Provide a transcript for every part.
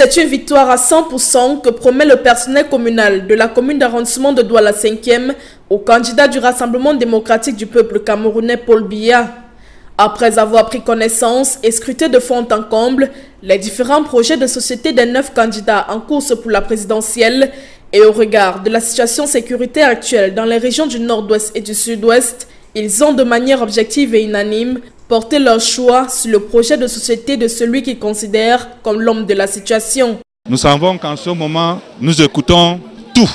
C'est une victoire à 100% que promet le personnel communal de la commune d'arrondissement de Douala 5e au candidat du Rassemblement démocratique du peuple camerounais Paul Biya. Après avoir pris connaissance et scruté de fond en comble les différents projets de société des 9 candidats en course pour la présidentielle et au regard de la situation sécuritaire actuelle dans les régions du nord-ouest et du sud-ouest, ils ont de manière objective et unanime porté leur choix sur le projet de société de celui qu'ils considèrent comme l'homme de la situation. Nous savons qu'en ce moment, nous écoutons tout,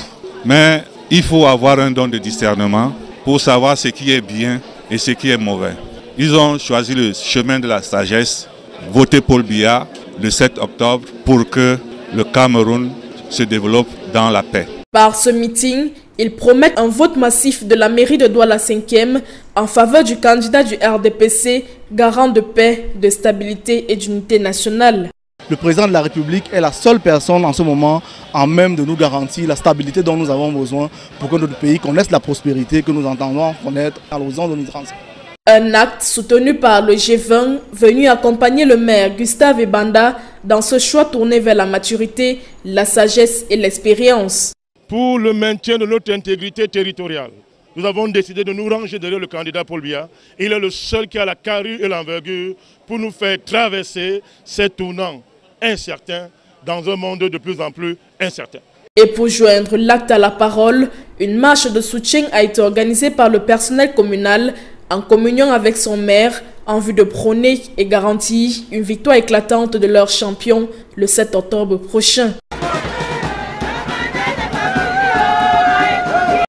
mais il faut avoir un don de discernement pour savoir ce qui est bien et ce qui est mauvais. Ils ont choisi le chemin de la sagesse, voté Paul Biya le 7 octobre pour que le Cameroun se développe dans la paix. Par ce meeting, ils promettent un vote massif de la mairie de Douala 5e en faveur du candidat du RDPC, garant de paix, de stabilité et d'unité nationale. Le président de la République est la seule personne en ce moment en même de nous garantir la stabilité dont nous avons besoin pour que notre pays connaisse la prospérité que nous entendons connaître à l'horizon de notre. Un acte soutenu par le G20 venu accompagner le maire Gustave Ebanda dans ce choix tourné vers la maturité, la sagesse et l'expérience. Pour le maintien de notre intégrité territoriale, nous avons décidé de nous ranger derrière le candidat Paul Biya. Il est le seul qui a la carrure et l'envergure pour nous faire traverser ces tournants incertains dans un monde de plus en plus incertain. Et pour joindre l'acte à la parole, une marche de soutien a été organisée par le personnel communal en communion avec son maire en vue de prôner et garantir une victoire éclatante de leur champion le 7 octobre prochain.